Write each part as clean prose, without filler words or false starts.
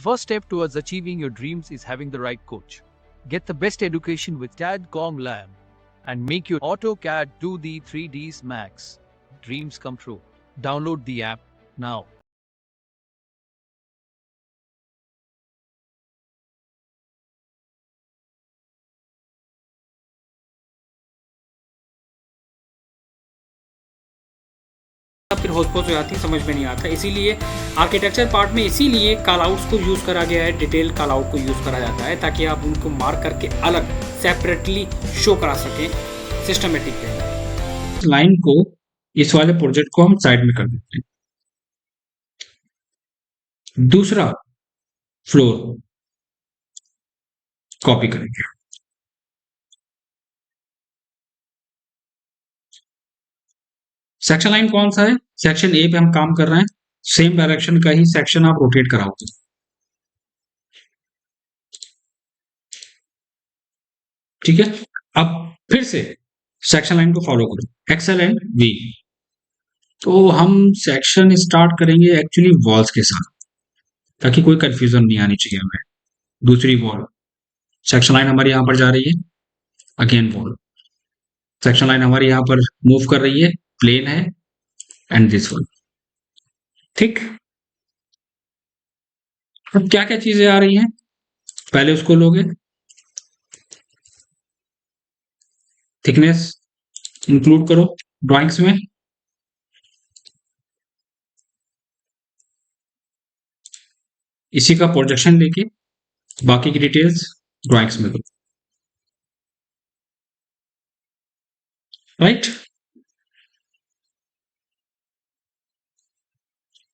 first step towards achieving your dreams is having the right coach. Get the best education with CAD.com Lab and make your AutoCAD do the 3Ds Max. Dreams come true. Download the app now. फिर होच-पोच हो जाती है, समझ में नहीं आता। इसीलिए architecture part में इसीलिए कॉल आउट्स को यूज़ करा गया है, डिटेल कॉल आउट को यूज़ करा जाता है ताकि आप उनको मार्क करके अलग सेपरेटली शो करा सकें सिस्टमेटिक वे। लाइन को इस वाले प्रोजेक्ट को हम साइड में कर देते हैं। दूसरा फ्लोर कॉपी करेंगे। सेक्शन लाइन कौन सा है? सेक्शन ए पे हम काम कर रहे हैं, सेम डायरेक्शन का ही सेक्शन आप रोटेट कराओगे। ठीक है, अब फिर से सेक्शन लाइन को फॉलो करो, एक्सेल एंड वी। तो हम सेक्शन स्टार्ट करेंगे एक्चुअली वॉल्स के साथ ताकि कोई कंफ्यूजन नहीं आनी चाहिए हमें। दूसरी वॉल, सेक्शन लाइन हमारी यहां पर जा रही है, अगेन वॉल, सेक्शन लाइन हमारी यहां पर मूव कर रही है, प्लेन है, एंड दिस वन। ठीक, अब क्या क्या चीजें आ रही हैं, पहले उसको लोगे, थिकनेस इंक्लूड करो ड्राइंग्स में, इसी का प्रोजेक्शन लेके बाकी की डिटेल्स ड्राइंग्स में दो। Right,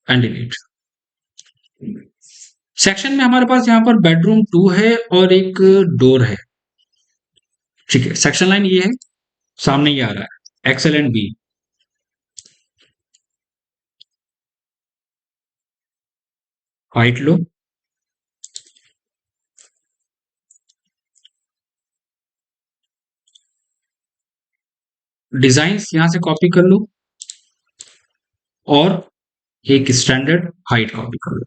and delete. सेक्शन में हमारे पास यहां पर बेडरूम 2 है और एक डोर है। ठीक है, सेक्शन लाइन ये है, सामने ये आ रहा है, एक्सेल एंड बी। हाइट लो, डिजाइन्स यहां से कॉपी कर लो और एक स्टैंडर्ड हाइट कॉपी कर लो।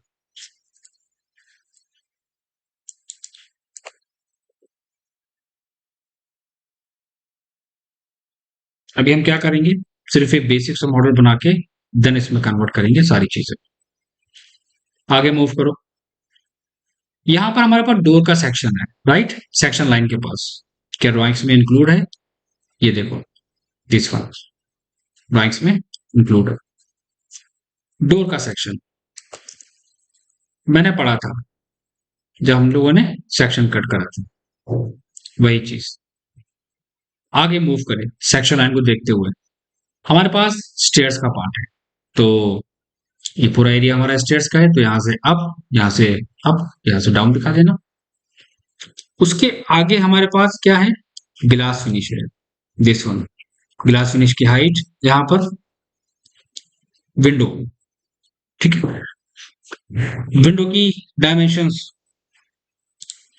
अभी हम क्या करेंगे, सिर्फ एक बेसिक सा मॉडल बना के देन इसमें कन्वर्ट करेंगे सारी चीजें। आगे मूव करो, यहां पर हमारे पास डोर का सेक्शन है, राइट, सेक्शन लाइन के पास। क्या ड्राइंग्स में इंक्लूड है? ये देखो, दिस वन ड्राइंग्स में इंक्लूड है। डोर का सेक्शन मैंने पढ़ा था जब हम लोगों ने सेक्शन कट करा था, वही चीज। आगे मूव करें सेक्शन लाइन को देखते हुए, हमारे पास स्टेयर्स का पार्ट है, तो ये पूरा एरिया हमारा स्टेयर्स का है, तो यहां से अप, यहां से अप, यहां से डाउन दिखा देना। उसके आगे हमारे पास क्या है, ग्लास फिनिश है, दिस वन। ग्लास फिनिश की हाइट यहां पर, विंडो, ठीक है, विंडो की डायमेंशंस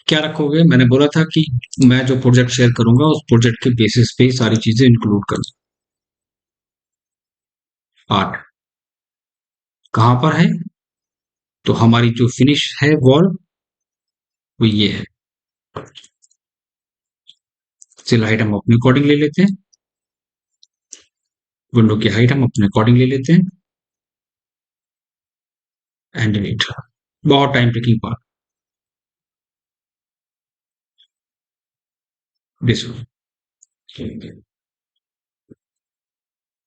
क्या रखोगे? मैंने बोला था कि मैं जो प्रोजेक्ट शेयर करूंगा उस प्रोजेक्ट के बेसिस पे सारी चीजें इंक्लूड करूं। 8 कहां पर है? तो हमारी जो फिनिश है वॉल वो ये है। सिल हाइट हम अपने अकॉर्डिंग ले लेते हैं, विंडो की हाइट हम अपने अकॉर्डिंग ले लेते हैं, एंड डिलीट। बहुत time taking part, this one.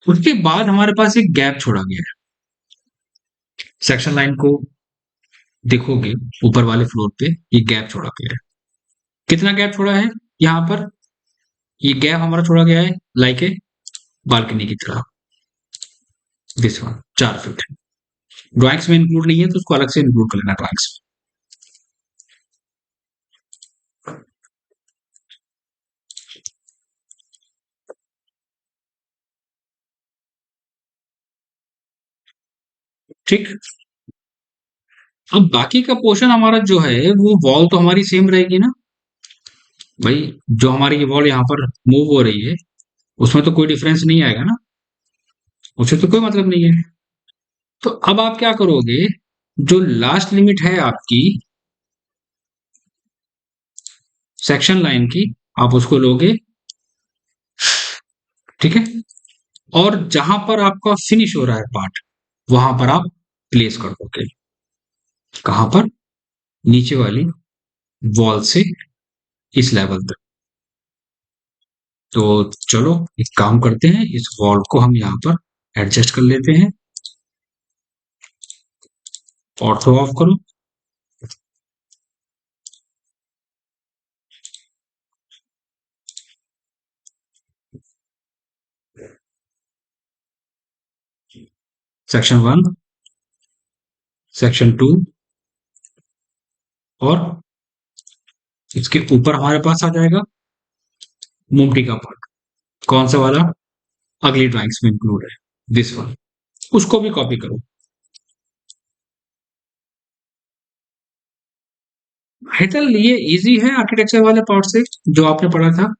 उसके बाद हमारे पास एक गैप छोड़ा गया है, सेक्शन लाइन को देखोगे ऊपर वाले फ्लोर पे ये गैप छोड़ा गया है। कितना गैप छोड़ा है? यहां पर ये गैप हमारा छोड़ा गया है लाइक ए बालकनी की तरह, दिस वन, 4 फीट। ड्राइंग्स में इंक्लूड नहीं है तो उसको अलग से इंक्लूड कर लेना ड्राइंग्स में। ठीक, अब बाकी का पोर्शन हमारा जो है वो वॉल तो हमारी सेम रहेगी ना भाई, जो हमारी ये वॉल यहाँ पर मूव हो रही है उसमें तो कोई डिफरेंस नहीं आएगा ना, उससे तो कोई मतलब नहीं है। तो अब आप क्या करोगे, जो लास्ट लिमिट है आपकी सेक्शन लाइन की आप उसको लोगे, ठीक है, और जहां पर आपका फिनिश हो रहा है पार्ट वहां पर आप प्लेस कर दोगे। कहां पर? नीचे वाली वॉल से इस लेवल तक। तो चलो एक काम करते हैं, इस वॉल को हम यहाँ पर एडजस्ट कर लेते हैं। ऑर्थो ऑफ करो। सेक्शन 1, सेक्शन 2 और इसके ऊपर हमारे पास आ जाएगा मोमटी का पार्ट। कौन सा वाला? अगली ड्राइंग्स में इंक्लूड है, दिस वन। उसको भी कॉपी करो। हेतल, ये इजी है आर्किटेक्चर वाले पार्ट से जो आपने पढ़ा था।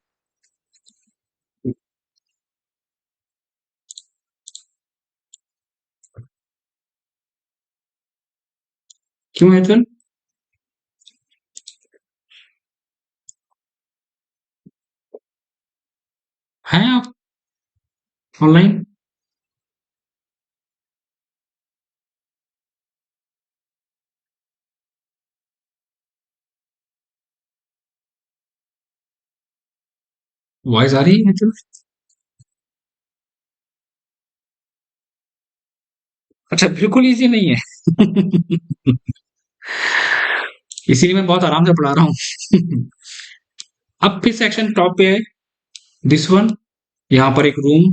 क्यों हेतल? हैं आप ऑनलाइन? वॉइस आ रही है हेतल? अच्छा, बिल्कुल इजी नहीं है। इसीलिए मैं बहुत आराम से पढ़ा रहा हूँ। अब फिर सेक्शन टॉप पे है, दिस वन। यहाँ पर एक रूम